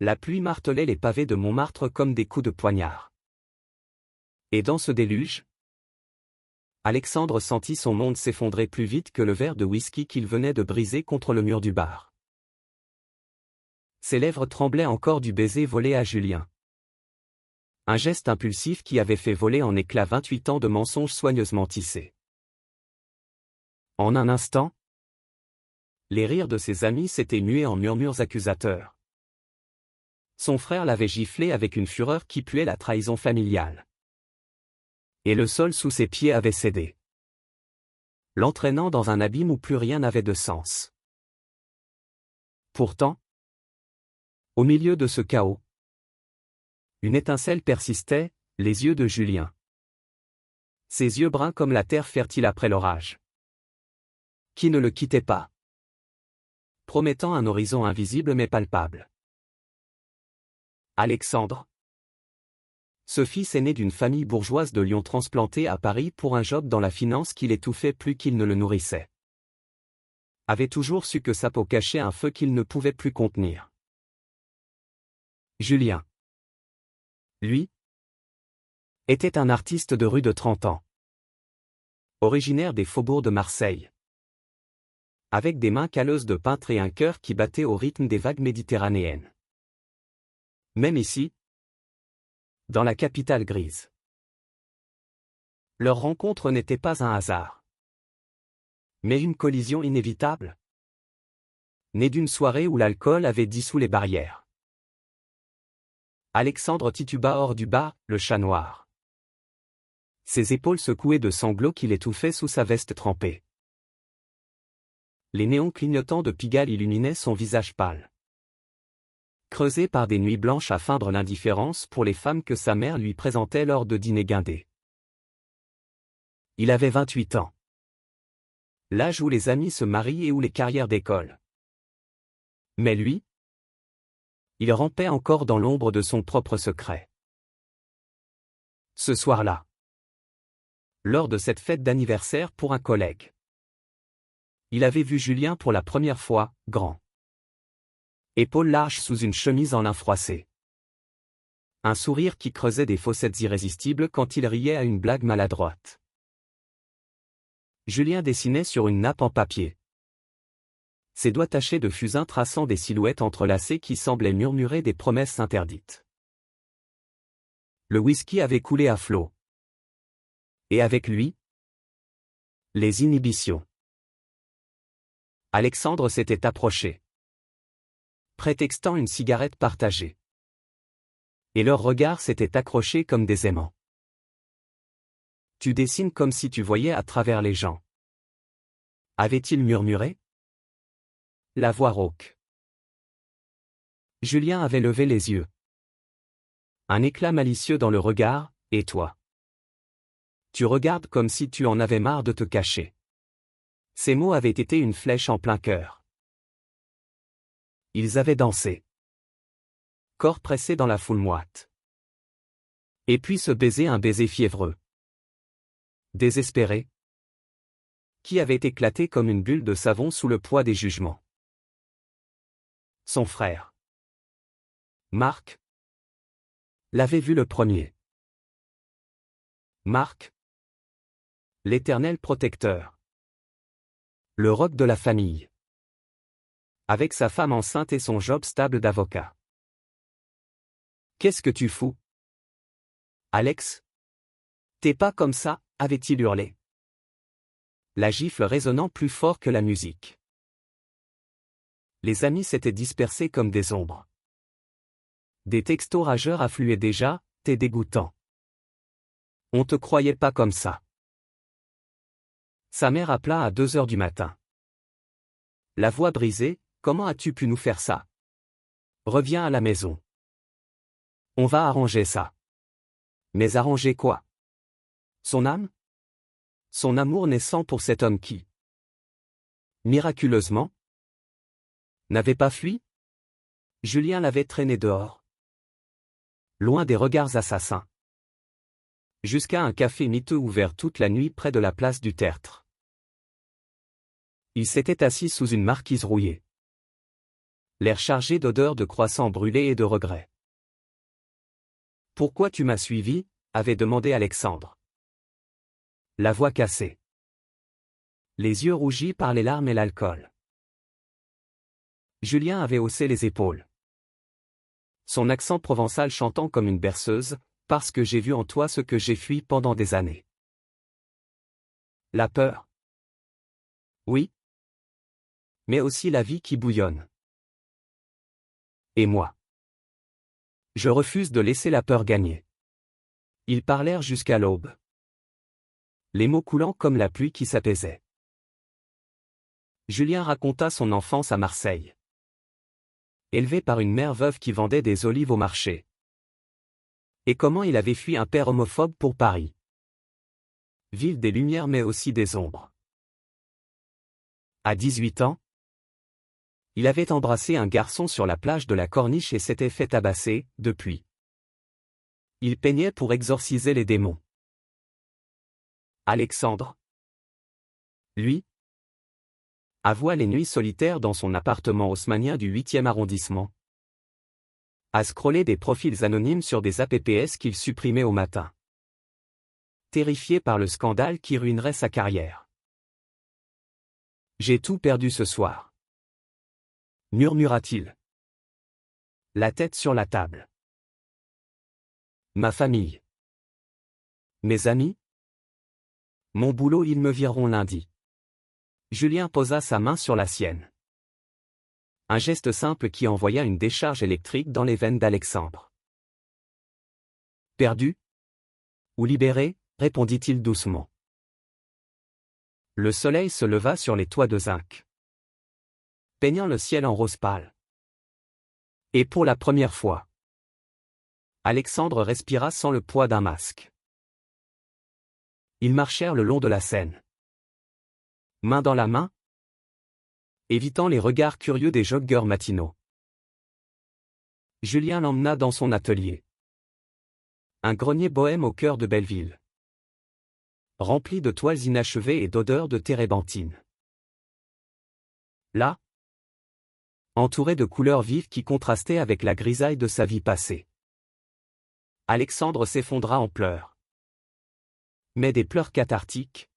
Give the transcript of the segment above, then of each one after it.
La pluie martelait les pavés de Montmartre comme des coups de poignard. Et dans ce déluge, Alexandre sentit son monde s'effondrer plus vite que le verre de whisky qu'il venait de briser contre le mur du bar. Ses lèvres tremblaient encore du baiser volé à Julien. Un geste impulsif qui avait fait voler en éclats 28 ans de mensonges soigneusement tissés. En un instant, les rires de ses amis s'étaient mués en murmures accusateurs. Son frère l'avait giflé avec une fureur qui puait la trahison familiale. Et le sol sous ses pieds avait cédé, l'entraînant dans un abîme où plus rien n'avait de sens. Pourtant, au milieu de ce chaos, une étincelle persistait, les yeux de Julien. Ses yeux bruns comme la terre fertile après l'orage, qui ne le quittaient pas, promettant un horizon invisible mais palpable. Alexandre, ce fils aîné d'une famille bourgeoise de Lyon transplanté à Paris pour un job dans la finance qui l'étouffait plus qu'il ne le nourrissait, avait toujours su que sa peau cachait un feu qu'il ne pouvait plus contenir. Julien, lui, était un artiste de rue de 30 ans. Originaire des faubourgs de Marseille. Avec des mains calleuses de peintre et un cœur qui battait au rythme des vagues méditerranéennes. Même ici, dans la capitale grise. Leur rencontre n'était pas un hasard, mais une collision inévitable, née d'une soirée où l'alcool avait dissous les barrières. Alexandre tituba hors du bar, le chat noir. Ses épaules secouées de sanglots qui l'étouffaient sous sa veste trempée. Les néons clignotants de Pigalle illuminaient son visage pâle, creusé par des nuits blanches à feindre l'indifférence pour les femmes que sa mère lui présentait lors de dîners guindés. Il avait 28 ans. L'âge où les amis se marient et où les carrières décollent. Mais lui, il rampait encore dans l'ombre de son propre secret. Ce soir-là, lors de cette fête d'anniversaire pour un collègue, il avait vu Julien pour la première fois, grand. Épaules larges sous une chemise en lin froissé. Un sourire qui creusait des fossettes irrésistibles quand il riait à une blague maladroite. Julien dessinait sur une nappe en papier. Ses doigts tachés de fusain traçant des silhouettes entrelacées qui semblaient murmurer des promesses interdites. Le whisky avait coulé à flots. Et avec lui, les inhibitions. Alexandre s'était approché, prétextant une cigarette partagée. Et leurs regards s'étaient accrochés comme des aimants. Tu dessines comme si tu voyais à travers les gens. Avait-il murmuré? La voix rauque. Julien avait levé les yeux. Un éclat malicieux dans le regard, et toi? Tu regardes comme si tu en avais marre de te cacher. Ces mots avaient été une flèche en plein cœur. Ils avaient dansé. Corps pressé dans la foule moite. Et puis se baiser un baiser fiévreux. Désespéré. Qui avait éclaté comme une bulle de savon sous le poids des jugements. Son frère, Marc, l'avait vu le premier. Marc, l'éternel protecteur. Le roc de la famille. Avec sa femme enceinte et son job stable d'avocat. Qu'est-ce que tu fous? Alex? T'es pas comme ça, avait-il hurlé. La gifle résonnant plus fort que la musique. Les amis s'étaient dispersés comme des ombres. Des textos rageurs affluaient déjà, t'es dégoûtant. On te croyait pas comme ça. Sa mère appela à 2 heures du matin. La voix brisée, comment as-tu pu nous faire ça? Reviens à la maison. On va arranger ça. Mais arranger quoi? Son âme? Son amour naissant pour cet homme qui, miraculeusement, n'avait pas fui? Julien l'avait traîné dehors. Loin des regards assassins. Jusqu'à un café miteux ouvert toute la nuit près de la place du Tertre. Il s'était assis sous une marquise rouillée. L'air chargé d'odeurs de croissants brûlés et de regrets. Pourquoi tu m'as suivi? Avait demandé Alexandre. La voix cassée. Les yeux rougis par les larmes et l'alcool. Julien avait haussé les épaules. Son accent provençal chantant comme une berceuse, parce que j'ai vu en toi ce que j'ai fui pendant des années. La peur. Oui. Mais aussi la vie qui bouillonne. Et moi. Je refuse de laisser la peur gagner. Ils parlèrent jusqu'à l'aube. Les mots coulant comme la pluie qui s'apaisait. Julien raconta son enfance à Marseille. Élevé par une mère veuve qui vendait des olives au marché. Et comment il avait fui un père homophobe pour Paris. Ville des lumières mais aussi des ombres. À 18 ans, il avait embrassé un garçon sur la plage de la Corniche et s'était fait tabasser, depuis. Il peignait pour exorciser les démons. Alexandre, lui, avoua les nuits solitaires dans son appartement haussmannien du 8e arrondissement. À scroller des profils anonymes sur des apps qu'il supprimait au matin. Terrifié par le scandale qui ruinerait sa carrière. J'ai tout perdu ce soir. Murmura-t-il. La tête sur la table. Ma famille. Mes amis. Mon boulot, ils me vireront lundi. Julien posa sa main sur la sienne. Un geste simple qui envoya une décharge électrique dans les veines d'Alexandre. Perdu? Ou libéré? Répondit-il doucement. Le soleil se leva sur les toits de zinc, peignant le ciel en rose pâle. Et pour la première fois, Alexandre respira sans le poids d'un masque. Ils marchèrent le long de la Seine. Main dans la main, évitant les regards curieux des joggeurs matinaux. Julien l'emmena dans son atelier. Un grenier bohème au cœur de Belleville. Rempli de toiles inachevées et d'odeurs de térébenthine. Là, entouré de couleurs vives qui contrastaient avec la grisaille de sa vie passée. Alexandre s'effondra en pleurs. Mais des pleurs cathartiques.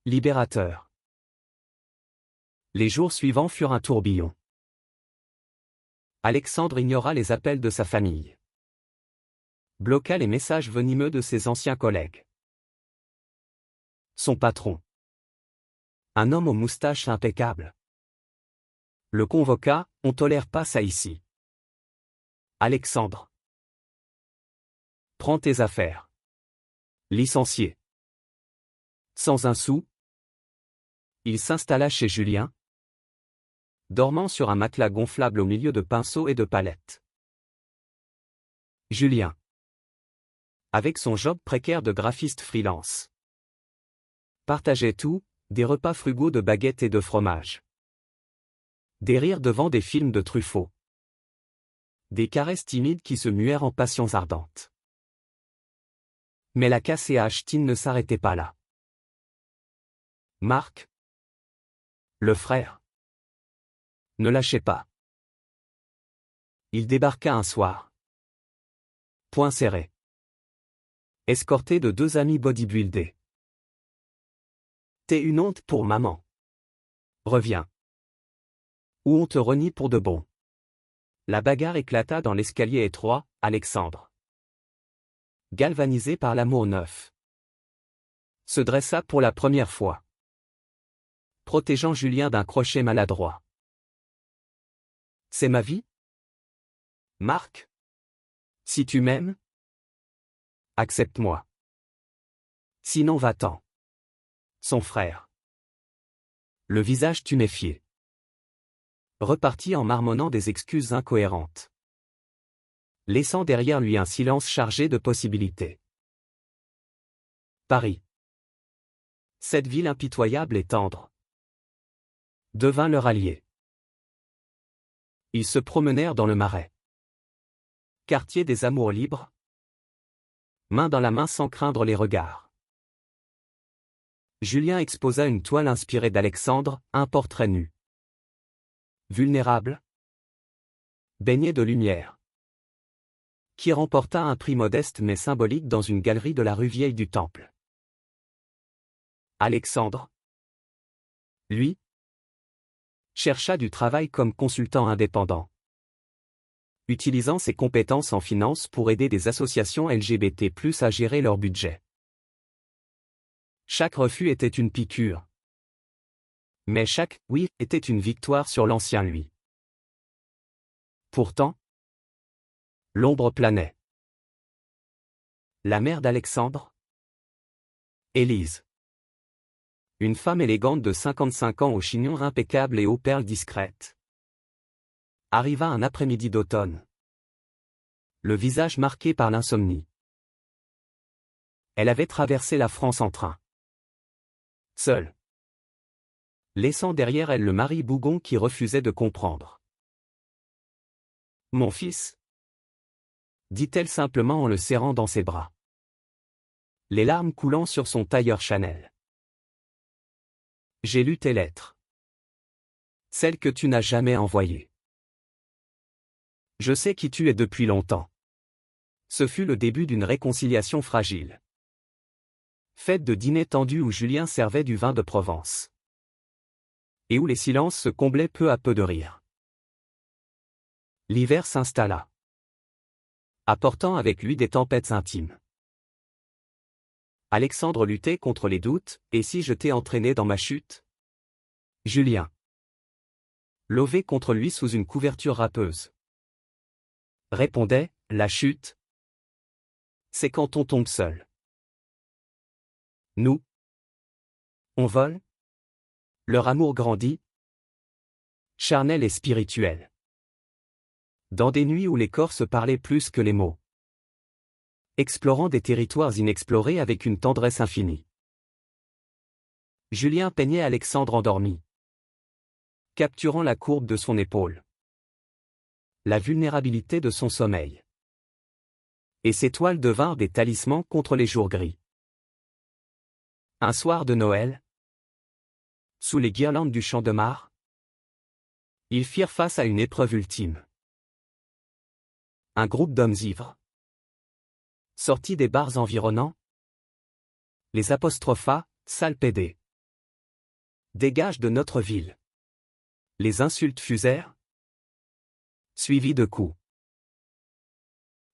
Libérateurs. Les jours suivants furent un tourbillon. Alexandre ignora les appels de sa famille. Bloqua les messages venimeux de ses anciens collègues. Son patron. Un homme aux moustaches impeccables. Le convoqua, on tolère pas ça ici. Alexandre. Prends tes affaires. Licencié. Sans un sou. Il s'installa chez Julien, dormant sur un matelas gonflable au milieu de pinceaux et de palettes. Julien. Avec son job précaire de graphiste freelance. Partageait tout, des repas frugaux de baguettes et de fromage. Des rires devant des films de Truffaut. Des caresses timides qui se muèrent en passions ardentes. Mais la casse et Ashtine ne s'arrêtait pas là. Marc, le frère, ne lâchait pas. Il débarqua un soir. Poing serré. Escorté de 2 amis bodybuildés. T'es une honte pour maman. Reviens. Ou on te renie pour de bon. La bagarre éclata dans l'escalier étroit, Alexandre. Galvanisé par l'amour neuf. Se dressa pour la première fois. Protégeant Julien d'un crochet maladroit. C'est ma vie? Marc? Si tu m'aimes? Accepte-moi. Sinon va-t'en. Son frère. Le visage tuméfié. Repartit en marmonnant des excuses incohérentes. Laissant derrière lui un silence chargé de possibilités. Paris. Cette ville impitoyable et tendre. Devint leur allié. Ils se promenèrent dans le Marais. Quartier des amours libres. Main dans la main sans craindre les regards. Julien exposa une toile inspirée d'Alexandre, un portrait nu. Vulnérable, Baigné de lumière. Qui remporta un prix modeste mais symbolique dans une galerie de la rue Vieille du Temple. Alexandre, lui, chercha du travail comme consultant indépendant, utilisant ses compétences en finance pour aider des associations LGBT+ à gérer leur budget. Chaque refus était une piqûre. Mais chaque « oui » était une victoire sur l'ancien lui. Pourtant, l'ombre planait. La mère d'Alexandre, Élise. Une femme élégante de 55 ans au chignon impeccable et aux perles discrètes. Arriva un après-midi d'automne. Le visage marqué par l'insomnie. Elle avait traversé la France en train. Seule. Laissant derrière elle le mari bougon qui refusait de comprendre. « Mon fils » dit-elle simplement en le serrant dans ses bras. Les larmes coulant sur son tailleur Chanel. « J'ai lu tes lettres. Celles que tu n'as jamais envoyées. Je sais qui tu es depuis longtemps. » Ce fut le début d'une réconciliation fragile. Faite de dîners tendus où Julien servait du vin de Provence. Et où les silences se comblaient peu à peu de rires. L'hiver s'installa, apportant avec lui des tempêtes intimes. Alexandre luttait contre les doutes, et si je t'ai entraîné dans ma chute ? Julien. Lové contre lui sous une couverture râpeuse. Répondait, la chute, c'est quand on tombe seul. Nous, on vole. Leur amour grandit, charnel et spirituel. Dans des nuits où les corps se parlaient plus que les mots. Explorant des territoires inexplorés avec une tendresse infinie. Julien peignait Alexandre endormi. Capturant la courbe de son épaule. La vulnérabilité de son sommeil. Et ses toiles devinrent des talismans contre les jours gris. Un soir de Noël, sous les guirlandes du Champ de Mars, ils firent face à une épreuve ultime. Un groupe d'hommes ivres, sortis des bars environnants, les apostropha, sales pédés. Dégage de notre ville. Les insultes fusèrent, suivies de coups.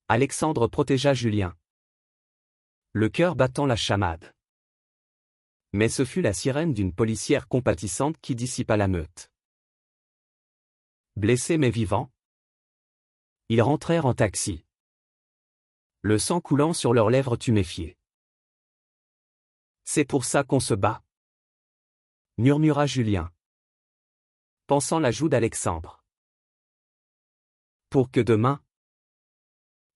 Alexandre protégea Julien, le cœur battant la chamade. Mais ce fut la sirène d'une policière compatissante qui dissipa la meute. Blessés mais vivants, ils rentrèrent en taxi. Le sang coulant sur leurs lèvres tuméfiées. C'est pour ça qu'on se bat, murmura Julien, pensant la joue d'Alexandre. Pour que demain,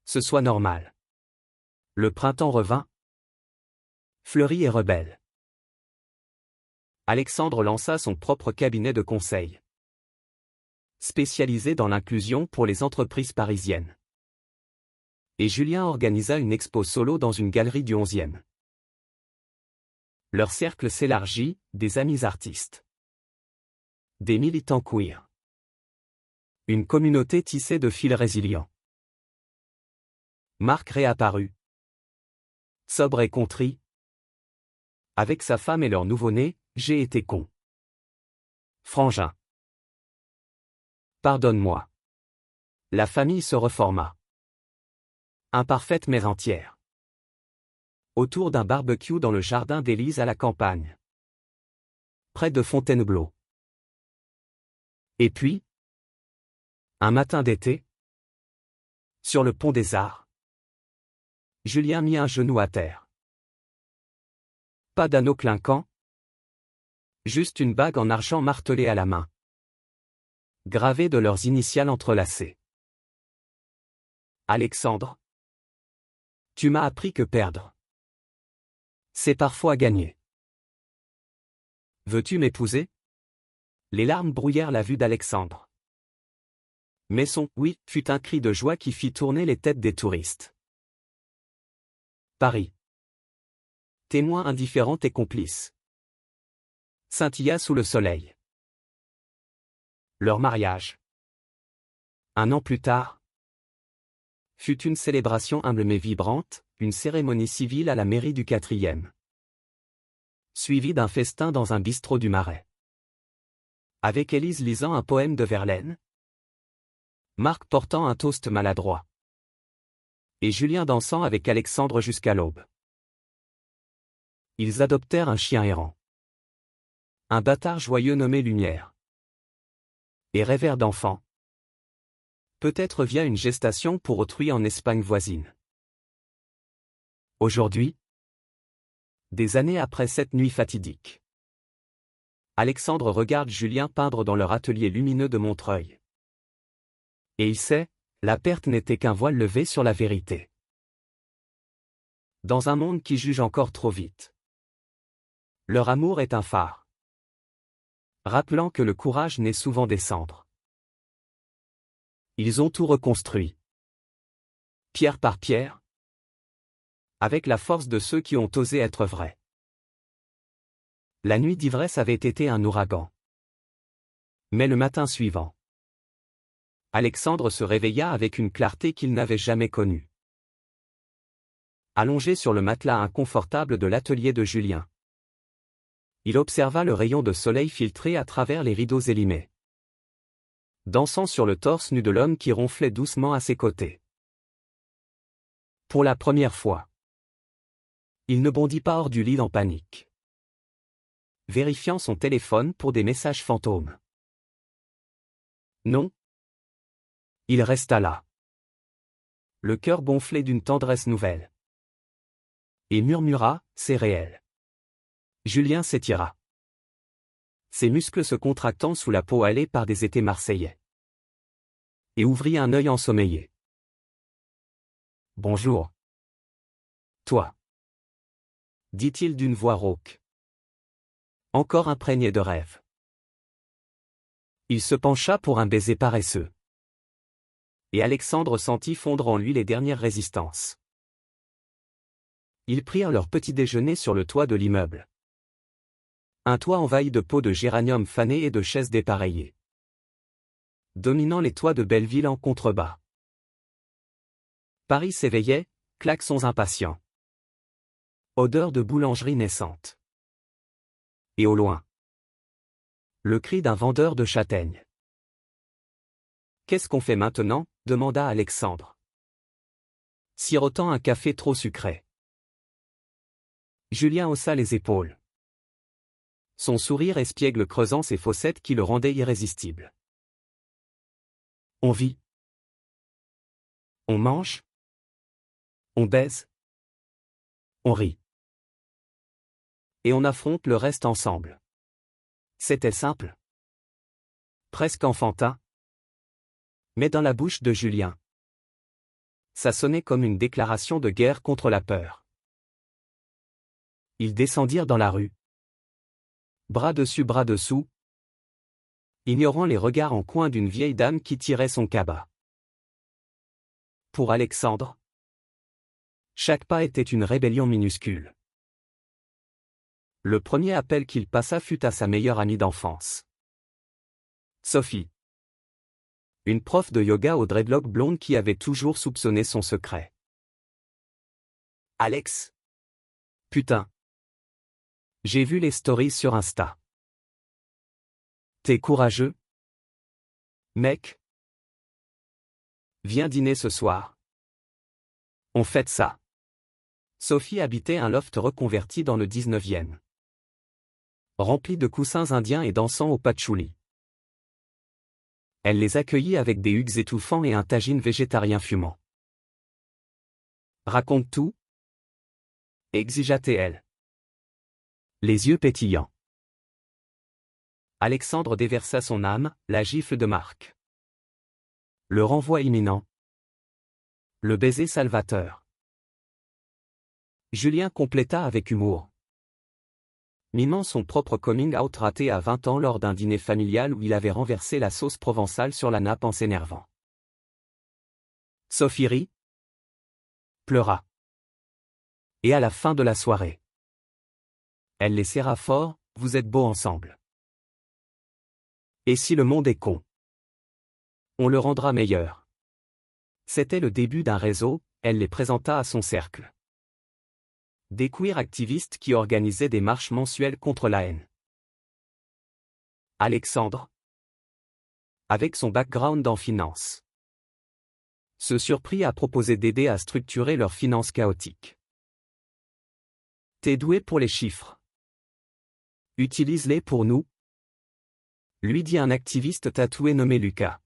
ce soit normal. Le printemps revint, fleuri et rebelle. Alexandre lança son propre cabinet de conseil, spécialisé dans l'inclusion pour les entreprises parisiennes. Et Julien organisa une expo solo dans une galerie du 11e. Leur cercle s'élargit, des amis artistes, des militants queer. Une communauté tissée de fils résilients. Marc réapparut, sobre et contrit. Avec sa femme et leur nouveau-né, j'ai été con. Frangin. Pardonne-moi. La famille se reforma. Imparfaite mais entière. Autour d'un barbecue dans le jardin d'Élise à la campagne. Près de Fontainebleau. Et puis, un matin d'été, sur le pont des Arts, Julien mit un genou à terre. Pas d'anneau clinquant, juste une bague en argent martelée à la main, gravée de leurs initiales entrelacées. Alexandre, tu m'as appris que perdre, c'est parfois gagner. Veux-tu m'épouser ? Les larmes brouillèrent la vue d'Alexandre. Mais son « oui » fut un cri de joie qui fit tourner les têtes des touristes. Paris. Témoin indifférent et complice. Scintilla sous le soleil. Leur mariage. Un an plus tard, fut une célébration humble mais vibrante, une cérémonie civile à la mairie du 4e. Suivie d'un festin dans un bistrot du Marais. Avec Élise lisant un poème de Verlaine, Marc portant un toast maladroit, et Julien dansant avec Alexandre jusqu'à l'aube. Ils adoptèrent un chien errant, un bâtard joyeux nommé Lumière, et rêvèrent d'enfants, peut-être via une gestation pour autrui en Espagne voisine. Aujourd'hui, des années après cette nuit fatidique, Alexandre regarde Julien peindre dans leur atelier lumineux de Montreuil. Et il sait, la perte n'était qu'un voile levé sur la vérité. Dans un monde qui juge encore trop vite, leur amour est un phare, rappelant que le courage naît souvent des cendres. Ils ont tout reconstruit, pierre par pierre, avec la force de ceux qui ont osé être vrais. La nuit d'ivresse avait été un ouragan. Mais le matin suivant, Alexandre se réveilla avec une clarté qu'il n'avait jamais connue. Allongé sur le matelas inconfortable de l'atelier de Julien, il observa le rayon de soleil filtré à travers les rideaux élimés, dansant sur le torse nu de l'homme qui ronflait doucement à ses côtés. Pour la première fois, il ne bondit pas hors du lit en panique, vérifiant son téléphone pour des messages fantômes. Non. Il resta là, le cœur gonflé d'une tendresse nouvelle, et murmura, c'est réel. Julien s'étira, ses muscles se contractant sous la peau halée par des étés marseillais, et ouvrit un œil ensommeillé. Bonjour. Toi, dit-il d'une voix rauque, encore imprégnée de rêve. Il se pencha pour un baiser paresseux. Et Alexandre sentit fondre en lui les dernières résistances. Ils prirent leur petit déjeuner sur le toit de l'immeuble. Un toit envahi de pots de géranium fanés et de chaises dépareillées, dominant les toits de Belleville en contrebas. Paris s'éveillait, klaxons impatients. Odeur de boulangerie naissante. Et au loin, le cri d'un vendeur de châtaignes. Qu'est-ce qu'on fait maintenant ? Demanda Alexandre, sirotant un café trop sucré. Julien haussa les épaules, son sourire espiègle creusant ses fossettes qui le rendaient irrésistible. On vit. On mange. On baise. On rit. Et on affronte le reste ensemble. C'était simple. Presque enfantin. Mais dans la bouche de Julien, ça sonnait comme une déclaration de guerre contre la peur. Ils descendirent dans la rue, bras dessus bras dessous, ignorant les regards en coin d'une vieille dame qui tirait son cabas. Pour Alexandre, chaque pas était une rébellion minuscule. Le premier appel qu'il passa fut à sa meilleure amie d'enfance, Sophie. Une prof de yoga aux dreadlocks blondes qui avait toujours soupçonné son secret. Alex. Putain. J'ai vu les stories sur Insta. T'es courageux? Mec. Viens dîner ce soir. On fête ça. Sophie habitait un loft reconverti dans le 19e. Rempli de coussins indiens et dansant au patchouli. Elle les accueillit avec des hugs étouffants et un tagine végétarien fumant. Raconte tout, exigea-t-elle, les yeux pétillants. Alexandre déversa son âme, la gifle de Marc. Le renvoi imminent. Le baiser salvateur. Julien compléta avec humour, mimant son propre coming out raté à 20 ans lors d'un dîner familial où il avait renversé la sauce provençale sur la nappe en s'énervant. Sophie rit, pleura. Et à la fin de la soirée, elle les serra fort, vous êtes beaux ensemble. Et si le monde est con? On le rendra meilleur. C'était le début d'un réseau, elle les présenta à son cercle. Des queer activistes qui organisaient des marches mensuelles contre la haine. Alexandre, avec son background en finance, se surprit à proposer d'aider à structurer leurs finances chaotiques. T'es doué pour les chiffres. Utilise-les pour nous, lui dit un activiste tatoué nommé Luca.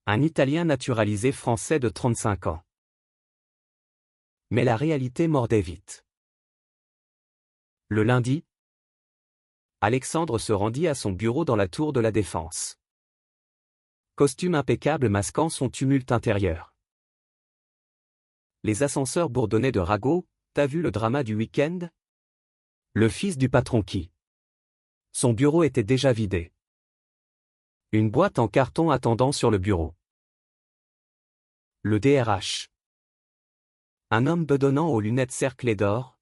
Un Italien naturalisé français de 35 ans. Mais la réalité mordait vite. Le lundi, Alexandre se rendit à son bureau dans la tour de la Défense. Costume impeccable masquant son tumulte intérieur. Les ascenseurs bourdonnaient de ragots. T'as vu le drama du week-end? Le fils du patron qui. Son bureau était déjà vidé. Une boîte en carton attendant sur le bureau. Le DRH. Un homme bedonnant aux lunettes cerclées d'or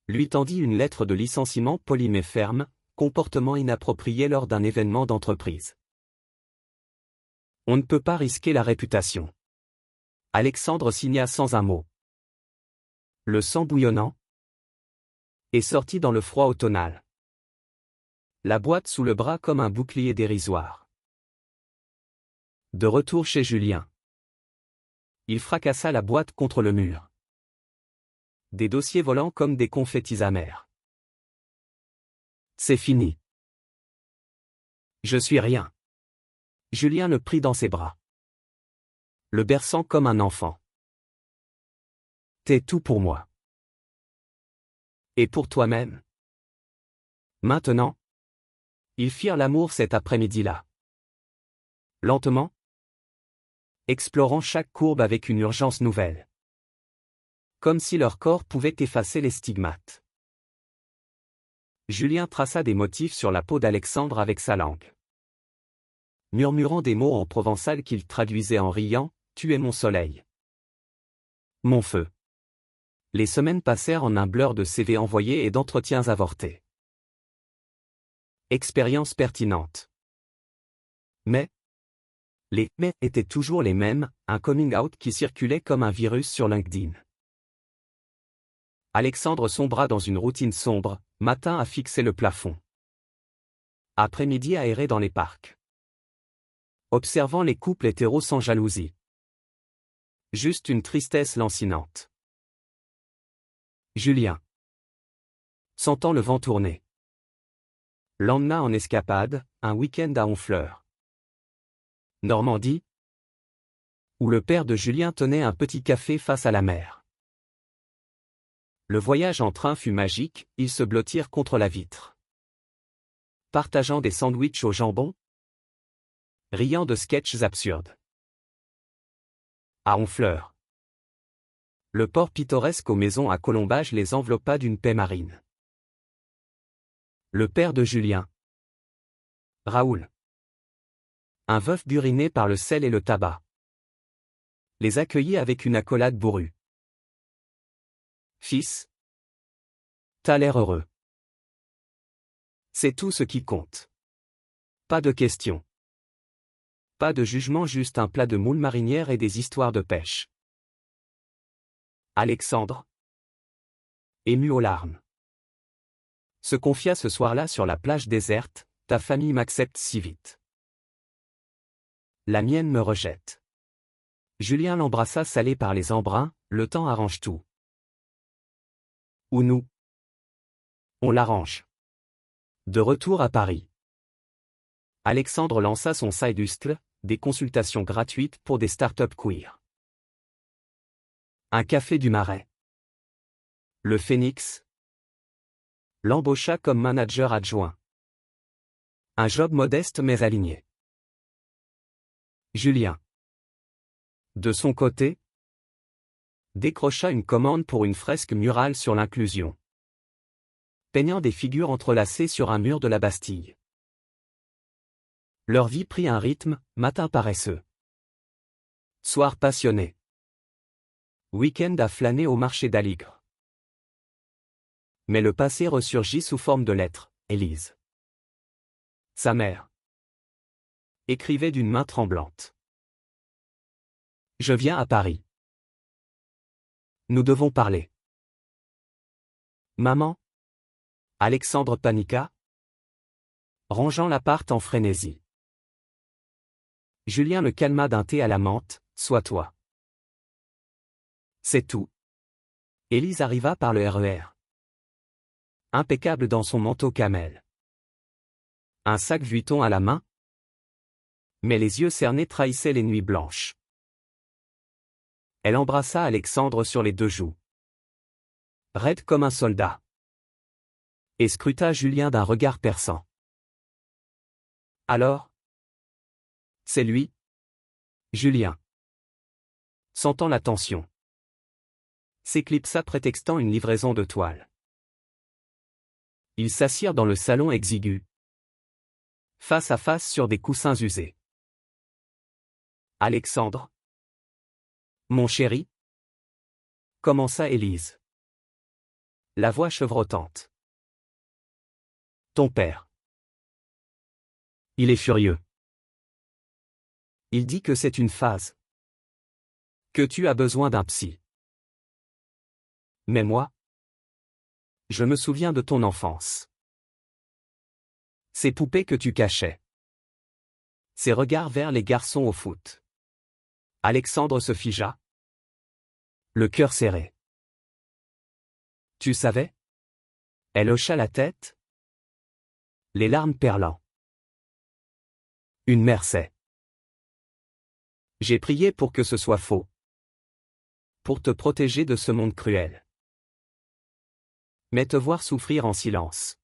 lui tendit une lettre de licenciement polie mais ferme, comportement inapproprié lors d'un événement d'entreprise. On ne peut pas risquer la réputation. Alexandre signa sans un mot. Le sang bouillonnant est sorti dans le froid automnal. La boîte sous le bras comme un bouclier dérisoire. De retour chez Julien. Il fracassa la boîte contre le mur. Des dossiers volants comme des confettis amers. C'est fini. Je suis rien. Julien le prit dans ses bras, le berçant comme un enfant. T'es tout pour moi. Et pour toi-même. Maintenant, ils firent l'amour cet après-midi-là. Lentement, explorant chaque courbe avec une urgence nouvelle. Comme si leur corps pouvait effacer les stigmates. Julien traça des motifs sur la peau d'Alexandre avec sa langue. Murmurant des mots en provençal qu'il traduisait en riant, « Tu es mon soleil. Mon feu. » Les semaines passèrent en un blur de CV envoyés et d'entretiens avortés. Expérience pertinente. Mais les « mais » étaient toujours les mêmes, un coming out qui circulait comme un virus sur LinkedIn. Alexandre sombra dans une routine sombre, matin à fixer le plafond. Après-midi à errer dans les parcs. Observant les couples hétéros sans jalousie. Juste une tristesse lancinante. Julien. Sentant le vent tourner. L'emmena en escapade, un week-end à Honfleur. Normandie. Où le père de Julien tenait un petit café face à la mer. Le voyage en train fut magique, ils se blottirent contre la vitre. Partageant des sandwichs au jambon. Riant de sketchs absurdes. À Honfleur. Le port pittoresque aux maisons à colombage les enveloppa d'une paix marine. Le père de Julien. Raoul. Un veuf buriné par le sel et le tabac. Les accueillit avec une accolade bourrue. Fils. T'as l'air heureux. C'est tout ce qui compte. Pas de questions. Pas de jugement, juste un plat de moules marinières et des histoires de pêche. Alexandre. Ému aux larmes. Se confia ce soir-là sur la plage déserte, ta famille m'accepte si vite. La mienne me rejette. Julien l'embrassa salé par les embruns, le temps arrange tout. Ou nous. On l'arrange. De retour à Paris. Alexandre lança son side hustle, des consultations gratuites pour des startups queer. Un café du Marais. Le Phénix. L'embaucha comme manager adjoint. Un job modeste mais aligné. Julien. De son côté, décrocha une commande pour une fresque murale sur l'inclusion. Peignant des figures entrelacées sur un mur de la Bastille. Leur vie prit un rythme, matin paresseux. Soir passionné. Week-end à flâner au marché d'Aligre. Mais le passé ressurgit sous forme de lettres, Élise. Sa mère. écrivait d'une main tremblante. Je viens à Paris. Nous devons parler. Maman? Alexandre paniqua, rangeant l'appart en frénésie. Julien le calma d'un thé à la menthe. Sois-toi. C'est tout. Élise arriva par le RER. Impeccable dans son manteau camel. Un sac Vuitton à la main. Mais les yeux cernés trahissaient les nuits blanches. Elle embrassa Alexandre sur les deux joues. Raide comme un soldat. Et scruta Julien d'un regard perçant. Alors? C'est lui? Julien. Sentant la tension. S'éclipsa prétextant une livraison de toile. Ils s'assirent dans le salon exigu. Face à face sur des coussins usés. Alexandre? Mon chéri? Commença Élise. La voix chevrotante. Ton père. Il est furieux. Il dit que c'est une phase. Que tu as besoin d'un psy. Mais moi? Je me souviens de ton enfance. Ces poupées que tu cachais. Ces regards vers les garçons au foot. Alexandre se figea. Le cœur serré. Tu savais? Elle hocha la tête. Les larmes perlant. Une mère sait. J'ai prié pour que ce soit faux. Pour te protéger de ce monde cruel. Mais te voir souffrir en silence.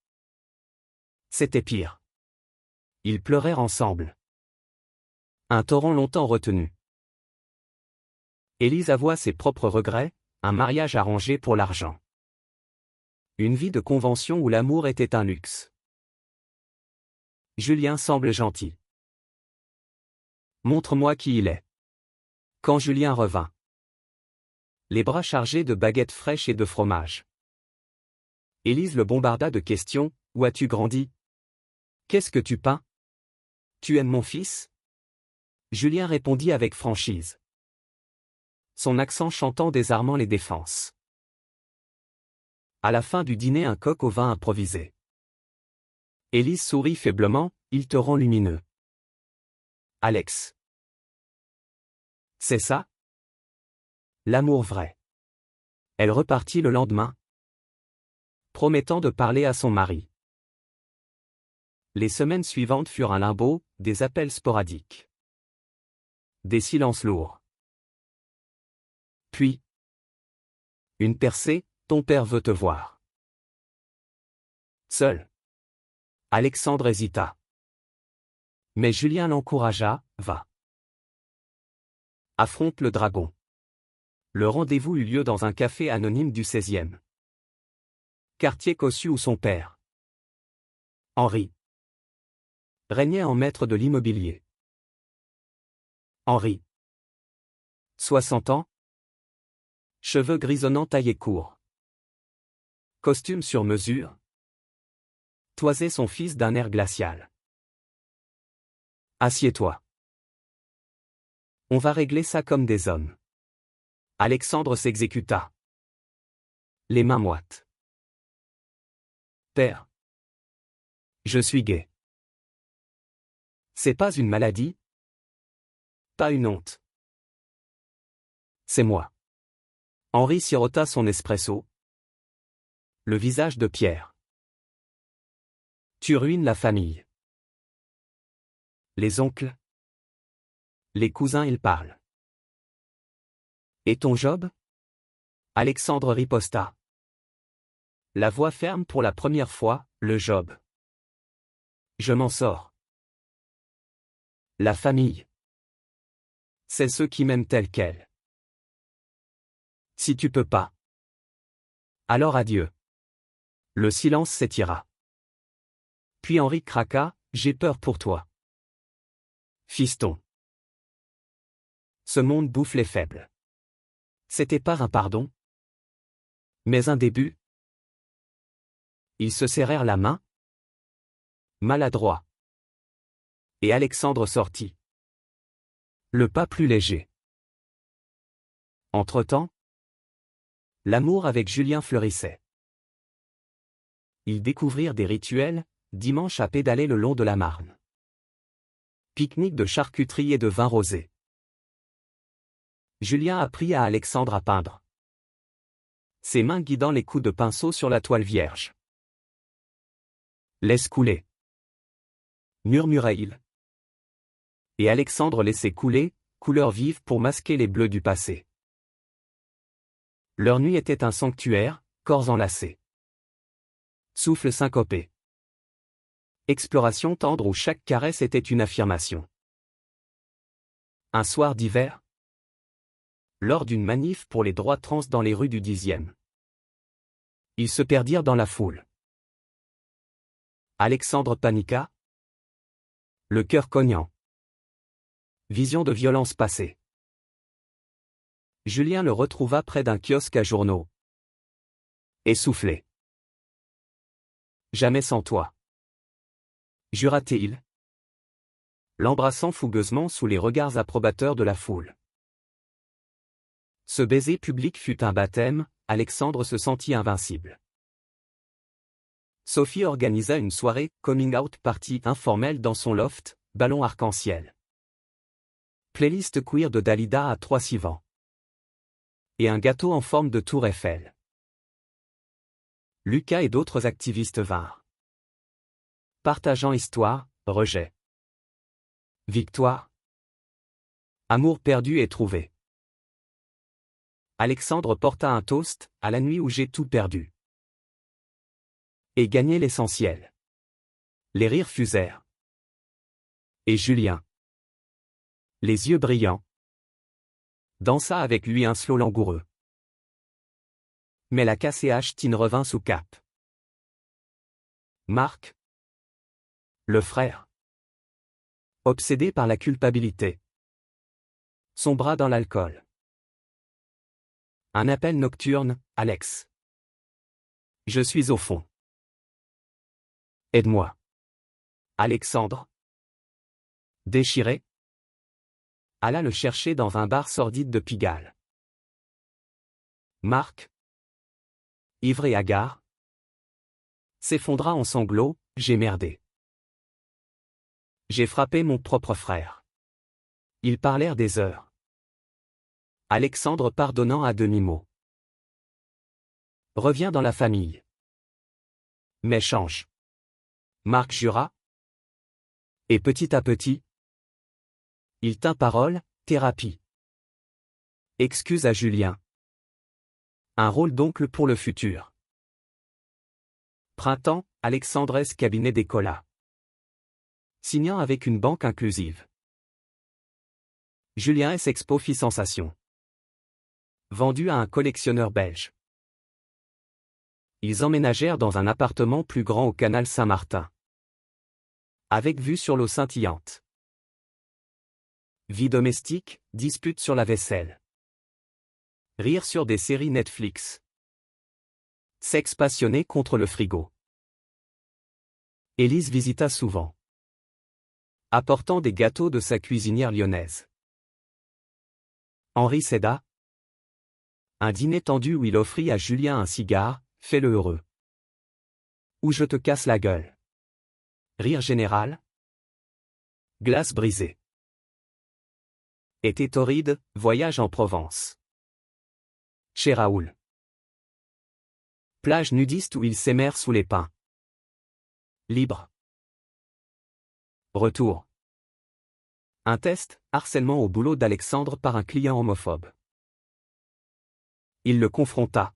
C'était pire. Ils pleurèrent ensemble. Un torrent longtemps retenu. Élise avoua ses propres regrets, un mariage arrangé pour l'argent. Une vie de convention où l'amour était un luxe. Julien semble gentil. Montre-moi qui il est. Quand Julien revint. Les bras chargés de baguettes fraîches et de fromage. Élise le bombarda de questions. Où as-tu grandi? Qu'est-ce que tu peins? Tu aimes mon fils? Julien répondit avec franchise. Son accent chantant désarmant les défenses. À la fin du dîner, un coq au vin improvisé. Élise sourit faiblement. Il te rend lumineux. Alex. C'est ça? L'amour vrai. Elle repartit le lendemain, promettant de parler à son mari. Les semaines suivantes furent un limbo, des appels sporadiques. Des silences lourds. Puis, une percée, ton père veut te voir. Seul. Alexandre hésita. Mais Julien l'encouragea, va. Affronte le dragon. Le rendez-vous eut lieu dans un café anonyme du 16e. Quartier cossu où son père, Henri, régnait en maître de l'immobilier. Henri. 60 ans. Cheveux grisonnants taillés courts. Costume sur mesure. Toisait son fils d'un air glacial. Assieds-toi. On va régler ça comme des hommes. Alexandre s'exécuta. Les mains moites. Père. Je suis gay. C'est pas une maladie? Pas une honte. C'est moi. Henri sirota son espresso. Le visage de Pierre. Tu ruines la famille. Les oncles. Les cousins ils parlent. Et ton job? Alexandre riposta. La voix ferme pour la première fois, le job. Je m'en sors. La famille. C'est ceux qui m'aiment tel quel. Si tu peux pas. Alors adieu. Le silence s'étira. Puis Henri craqua, j'ai peur pour toi. Fiston. Ce monde bouffe les faibles. C'était pas un pardon? Mais un début? Ils se serrèrent la main. Maladroit. Et Alexandre sortit. Le pas plus léger. Entre-temps, l'amour avec Julien fleurissait. Ils découvrirent des rituels, dimanche à pédaler le long de la Marne. Pique-nique de charcuterie et de vin rosé. Julien apprit à Alexandre à peindre. Ses mains guidant les coups de pinceau sur la toile vierge. Laisse couler. Murmurait-il. Et Alexandre laissait couler, couleur vive pour masquer les bleus du passé. Leur nuit était un sanctuaire, corps enlacés. Souffle syncopé. Exploration tendre où chaque caresse était une affirmation. Un soir d'hiver. Lors d'une manif pour les droits trans dans les rues du 10e. Ils se perdirent dans la foule. Alexandre paniqua. Le cœur cognant. Vision de violence passée. Julien le retrouva près d'un kiosque à journaux. Essoufflé. Jamais sans toi. Jura-t-il. L'embrassant fougueusement sous les regards approbateurs de la foule. Ce baiser public fut un baptême, Alexandre se sentit invincible. Sophie organisa une soirée coming out party informelle dans son loft, ballon arc-en-ciel. Playlist queer de Dalida à 3-6 vents. Et un gâteau en forme de tour Eiffel. Lucas et d'autres activistes vinrent. Partageant histoire, rejet. Victoire. Amour perdu et trouvé. Alexandre porta un toast, à la nuit où j'ai tout perdu. Et gagné l'essentiel. Les rires fusèrent. Et Julien, les yeux brillants, dansa avec lui un slow langoureux. Mais la KCH-Tine revint sous cap. Marc, le frère, obsédé par la culpabilité, sombra dans l'alcool. Un appel nocturne, Alex. Je suis au fond. Aide-moi. Alexandre, déchiré, alla le chercher dans un bar sordide de Pigalle. Marc, ivre et hagard, s'effondra en sanglots, j'ai merdé. J'ai frappé mon propre frère. Ils parlèrent des heures. Alexandre pardonnant à demi-mot. Reviens dans la famille. Mais change. Marc jura. Et petit à petit, il tint parole, thérapie. Excuse à Julien. Un rôle d'oncle pour le futur. Printemps, Alexandres cabinet d'écola. Signant avec une banque inclusive. Julien S. Expo fit sensation. Vendu à un collectionneur belge. Ils emménagèrent dans un appartement plus grand au canal Saint-Martin. Avec vue sur l'eau scintillante. Vie domestique, dispute sur la vaisselle. Rire sur des séries Netflix. Sexe passionné contre le frigo. Élise visita souvent. Apportant des gâteaux de sa cuisinière lyonnaise. Henri céda. Un dîner tendu où il offrit à Julien un cigare, fais-le heureux. Ou je te casse la gueule. Rire général. Glace brisée. Été torride, voyage en Provence. Chez Raoul. Plage nudiste où ils s'aimèrent sous les pins. Libre. Retour. Un test, harcèlement au boulot d'Alexandre par un client homophobe. Il le confronta.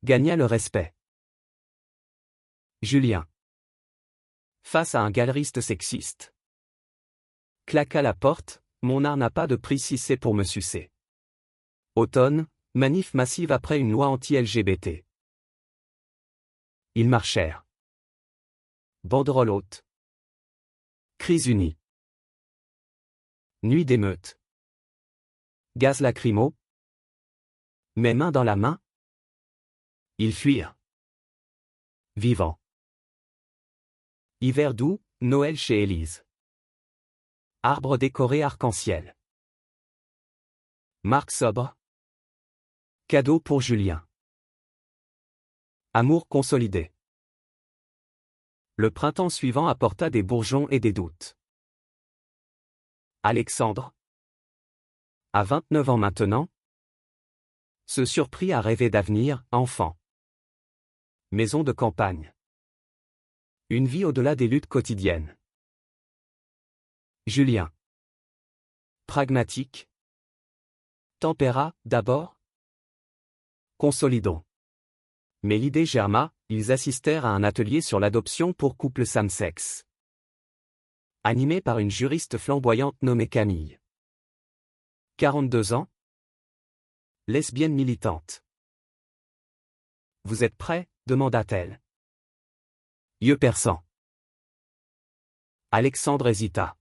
Gagna le respect. Julien. Face à un galeriste sexiste. Claqua la porte, mon art n'a pas de prix si c'est pour me sucer. Automne, manif massive après une loi anti-LGBT. Ils marchèrent. Banderole haute. Crise unie. Nuit d'émeute. Gaz lacrymo. Mais main dans la main. Ils fuirent. Vivants. Hiver doux, Noël chez Élise. Arbre décoré arc-en-ciel. Marque sobre. Cadeau pour Julien. Amour consolidé. Le printemps suivant apporta des bourgeons et des doutes. Alexandre, à 29 ans maintenant, se surprit à rêver d'avenir, enfant. Maison de campagne. Une vie au-delà des luttes quotidiennes. Julien. Pragmatique. Tempéra, d'abord. Consolidons. Mais l'idée germa, ils assistèrent à un atelier sur l'adoption pour couples same-sexe. Animé par une juriste flamboyante nommée Camille. 42 ans. Lesbienne militante. Vous êtes prêts ? Demanda-t-elle. Yeux perçants. Alexandre hésita.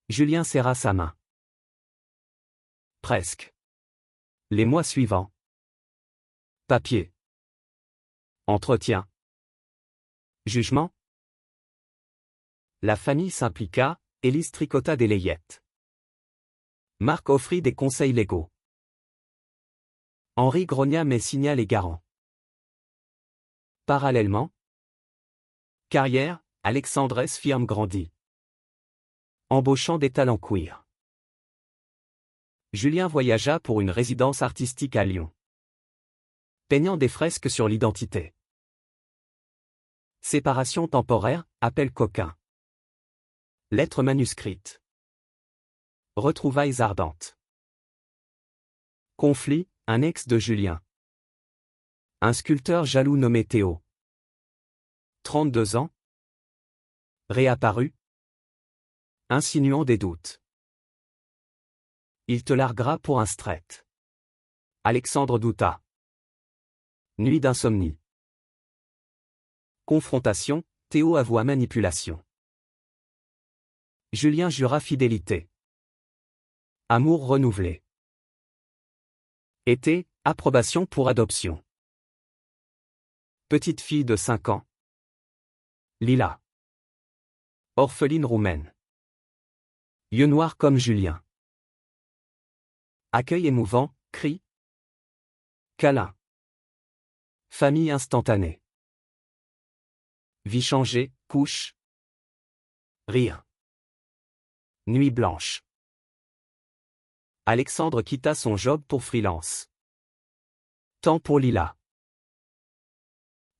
Julien serra sa main. Presque. Les mois suivants. Papier. Entretien. Jugement. La famille s'impliqua, Élise tricota des layettes. Marc offrit des conseils légaux. Henri grogna mais signa les garants. Parallèlement. Carrière, Alexandre S. firme grandit. Embauchant des talents queer. Julien voyagea pour une résidence artistique à Lyon. Peignant des fresques sur l'identité. Séparation temporaire, appel coquin. Lettres manuscrites. Retrouvailles ardentes. Conflit, un ex de Julien. Un sculpteur jaloux nommé Théo. 32 ans. Réapparu. Insinuant des doutes. Il te larguera pour un straight. Alexandre douta. Nuit d'insomnie. Confrontation, Théo avoua manipulation. Julien jura fidélité. Amour renouvelé. Été, approbation pour adoption. Petite fille de 5 ans. Lila. Orpheline roumaine. Yeux noirs comme Julien. Accueil émouvant, cri. Câlin. Famille instantanée. Vie changée, couche. Rire. Nuit blanche. Alexandre quitta son job pour freelance. Temps pour Lila.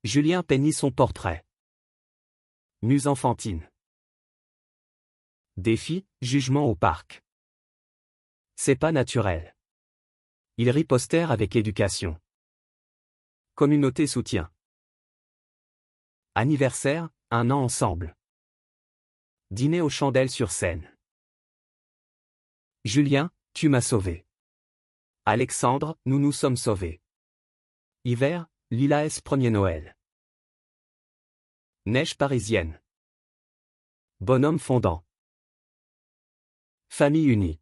Julien peignit son portrait. Muse enfantine. Défi, jugement au parc. C'est pas naturel. Ils ripostèrent avec éducation. Communauté soutien. Anniversaire, 1 an ensemble. Dîner aux chandelles sur scène. Julien, tu m'as sauvé. Alexandre, nous nous sommes sauvés. Hiver, Lila S. Premier Noël. Neige parisienne. Bonhomme fondant. Famille unie.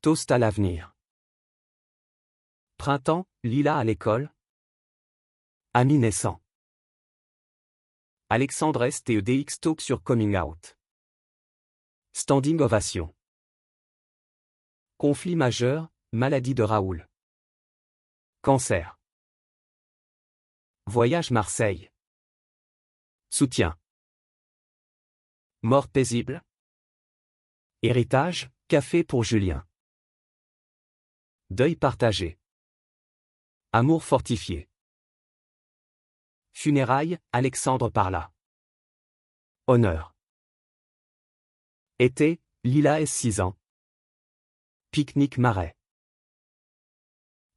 Toast à l'avenir. Printemps, Lila à l'école. Ami naissant. Alexandre STEDX Talk sur Coming Out. Standing ovation. Conflit majeur, maladie de Raoul. Cancer. Voyage Marseille. Soutien. Mort paisible. Héritage, café pour Julien. Deuil partagé. Amour fortifié. Funérailles, Alexandre parla. Honneur. Été, Lila S. 6 ans. Pique-nique marais.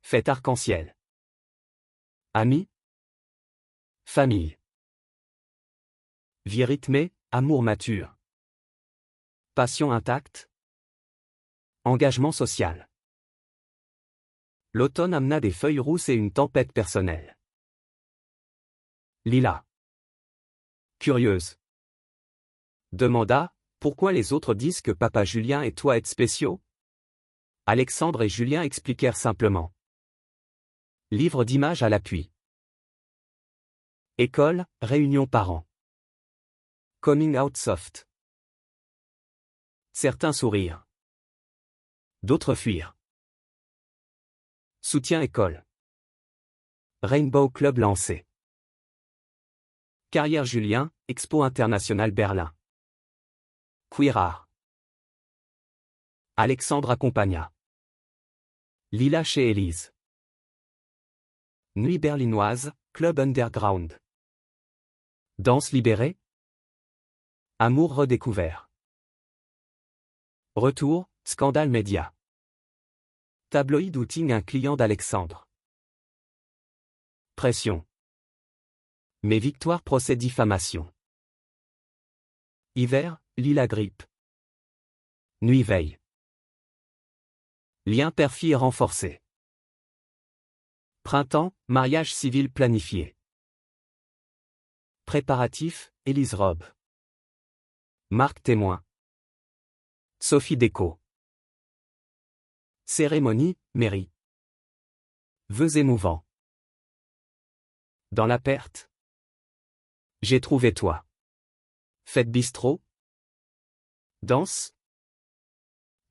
Fête arc-en-ciel. Amis. Famille. Vie rythmée, amour mature. Passion intacte. Engagement social. L'automne amena des feuilles rousses et une tempête personnelle. Lila. Curieuse. Demanda, pourquoi les autres disent que papa Julien et toi êtes spéciaux ? Alexandre et Julien expliquèrent simplement. Livre d'images à l'appui. École, réunion parents. Coming out soft. Certains sourirent. D'autres fuirent. Soutien école. Rainbow Club lancé. Carrière Julien, Expo Internationale Berlin. Queer Art. Alexandre accompagna. Lila chez Élise. Nuit berlinoise, Club Underground. Danse libérée. Amour redécouvert. Retour, scandale média. Tabloïd outing un client d'Alexandre. Pression. Mais victoire procès diffamation. Hiver, Lila grippe. Nuit veille. Lien père-fille renforcé. Printemps, mariage civil planifié. Préparatif, Élise robe. Marc témoin. Sophie déco. Cérémonie, mairie. Vœux émouvants. Dans la perte. J'ai trouvé toi. Fête bistrot. Danse.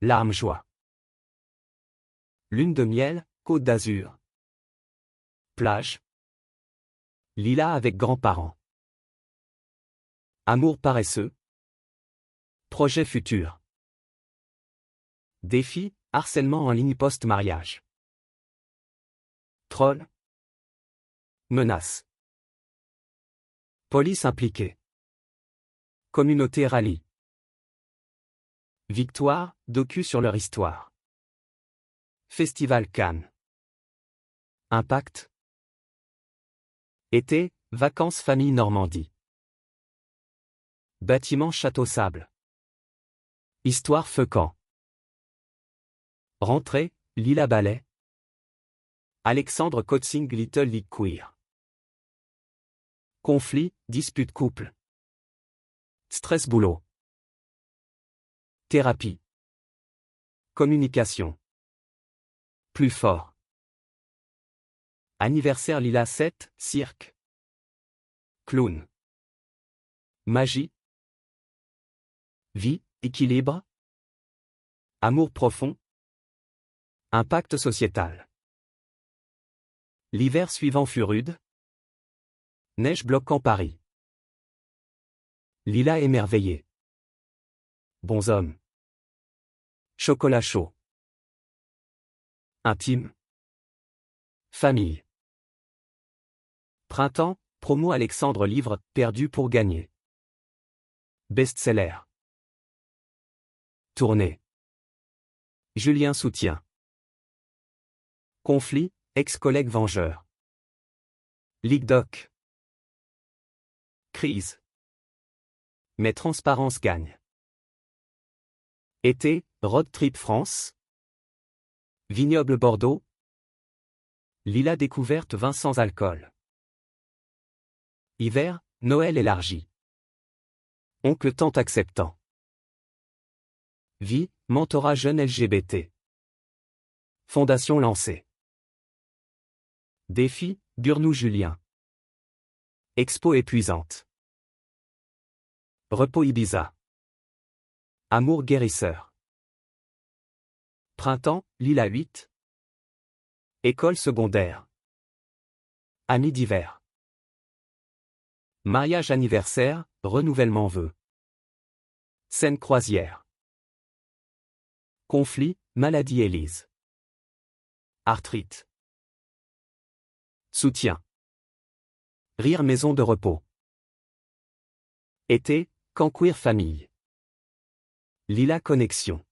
Larmes joie. Lune de miel, Côte d'Azur. Plage. Lila avec grands-parents. Amour paresseux. Projet futur. Défi, harcèlement en ligne post-mariage. Troll. Menace. Police impliquée. Communauté rallye. Victoire, docu sur leur histoire. Festival Cannes. Impact. Été, vacances famille Normandie. Bâtiment Château Sable. Histoire Feucan. Rentrée, Lila Ballet. Alexandre Coaching Little League Queer. Conflit, dispute couple. Stress boulot. Thérapie. Communication. Plus fort. Anniversaire Lila 7, cirque. Clown. Magie. Vie, équilibre. Amour profond. Impact sociétal. L'hiver suivant fut rude. Neige bloquant Paris. Lila émerveillée. Bons hommes. Chocolat chaud. Intime. Famille. Printemps, promo Alexandre livre, perdu pour gagner. Best-seller. Tournée. Julien soutient. Conflit, ex-collègue vengeur. Ligue Doc. Crise. Mais transparence gagne. Été, road trip France. Vignoble Bordeaux. Lila découverte vin sans alcool. Hiver, Noël élargi. Oncle tante acceptant. Vie, mentorat jeune LGBT. Fondation lancée. Défi, Burnou Julien. Expo épuisante. Repos Ibiza. Amour guérisseur. Printemps, Lila 8. École secondaire. Amis d'hiver. Mariage anniversaire, renouvellement vœux. Scène croisière. Conflit, maladie Élise. Arthrite. Soutien. Rire maison de repos. Été, camp queer famille. Lila connexion.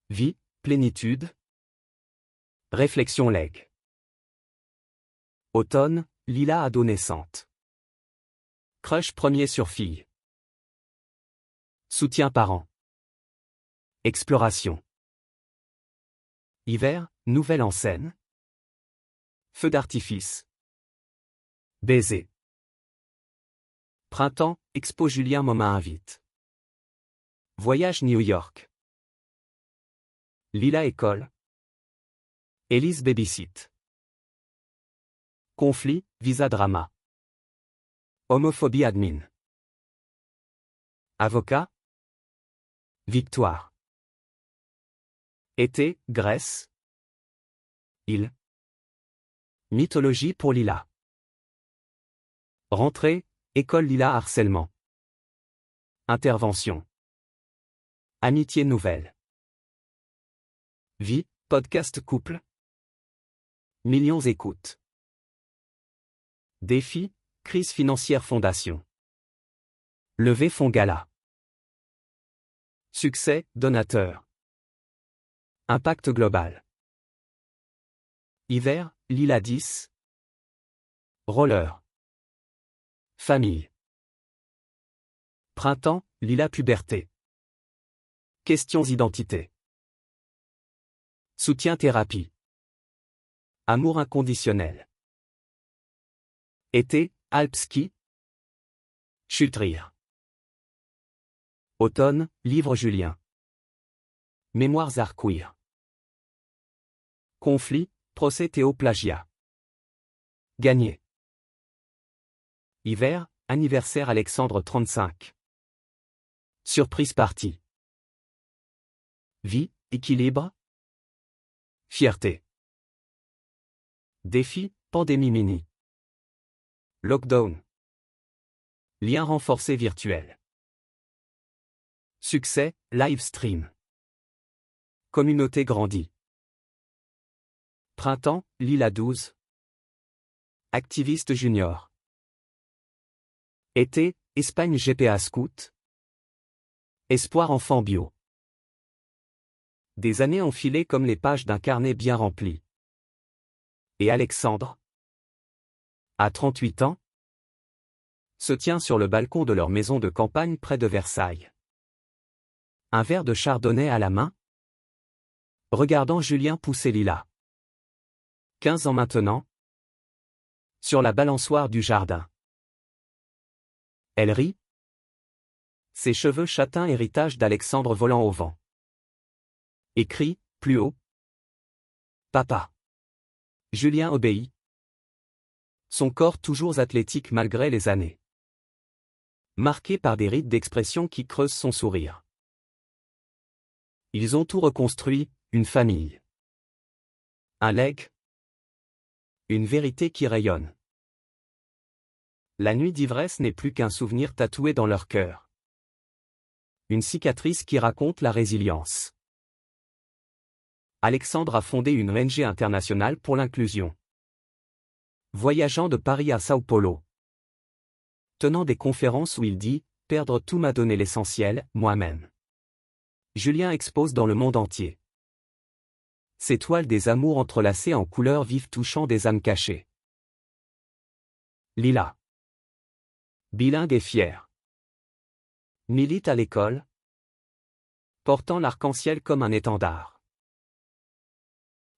Vie, plénitude. Réflexion legs. Automne, Lila adolescente. Crush premier sur fille. Soutien parent. Exploration. Hiver, nouvelle en scène. Feu d'artifice. Baiser. Printemps, Expo Julien Momin invite. Voyage New York. Lila école. Élise babysit. Conflit, visa drama. Homophobie admin. Avocat. Victoire. Été, Grèce. Île. Mythologie pour Lila. Rentrée, école Lila harcèlement. Intervention. Amitié nouvelle. Vie, podcast couple. Millions écoutes. Défi, crise financière fondation. Levée fonds gala. Succès, donateur. Impact global. Hiver, Lila 10. Roller. Famille. Printemps, Lila puberté. Questions identité. Soutien thérapie. Amour inconditionnel. Été, Alpes ski. Chute rire. Automne, livre Julien. Mémoires art queer. Conflit, procès Théo plagiat. Gagné. Hiver, anniversaire Alexandre 35. Surprise partie. Vie, équilibre. Fierté. Défi, pandémie mini. Lockdown. Lien renforcé virtuel. Succès, live stream. Communauté grandie. Printemps, Lila 12. Activiste junior. Été, Espagne GPA Scout. Espoir enfant bio. Des années enfilées comme les pages d'un carnet bien rempli. Et Alexandre, à 38 ans, se tient sur le balcon de leur maison de campagne près de Versailles. Un verre de chardonnay à la main, regardant Julien pousser Lila. 15 ans maintenant, sur la balançoire du jardin. Elle rit. Ses cheveux châtains héritage d'Alexandre volant au vent. Et crie, plus haut. Papa. Julien obéit. Son corps toujours athlétique malgré les années. Marqué par des rides d'expression qui creusent son sourire. Ils ont tout reconstruit, une famille. Un legs. Une vérité qui rayonne. La nuit d'ivresse n'est plus qu'un souvenir tatoué dans leur cœur. Une cicatrice qui raconte la résilience. Alexandre a fondé une ONG internationale pour l'inclusion. Voyageant de Paris à Sao Paulo. Tenant des conférences où il dit « Perdre tout m'a donné l'essentiel, moi-même ». Julien expose dans le monde entier. Ces toiles des amours entrelacées en couleurs vives touchant des âmes cachées. Lila. Bilingue et fière. Milite à l'école. Portant l'arc-en-ciel comme un étendard.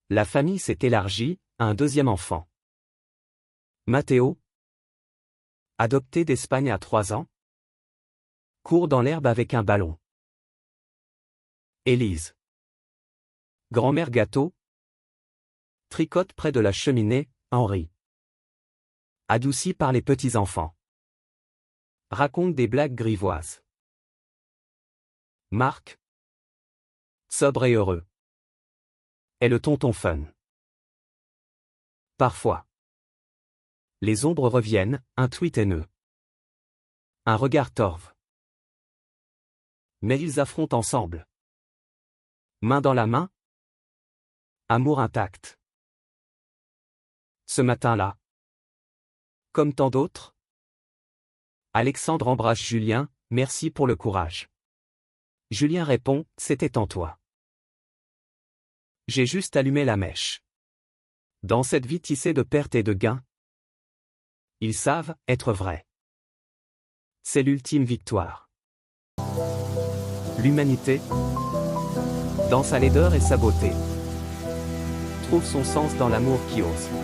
La famille s'est élargie, à un deuxième enfant. Matteo. Adopté d'Espagne à 3 ans. Court dans l'herbe avec un ballon. Élise. Grand-mère gâteau. Tricote près de la cheminée, Henri. Adouci par les petits-enfants. Raconte des blagues grivoises. Marc. Sobre et heureux. Est le tonton fun. Parfois. Les ombres reviennent, un tweet haineux. Un regard torve. Mais ils affrontent ensemble. Main dans la main. Amour intact. Ce matin-là. Comme tant d'autres. Alexandre embrasse Julien, merci pour le courage. Julien répond, c'était en toi. J'ai juste allumé la mèche. Dans cette vie tissée de pertes et de gains. Ils savent être vrais. C'est l'ultime victoire. L'humanité, dans sa laideur et sa beauté, trouve son sens dans l'amour qui ose.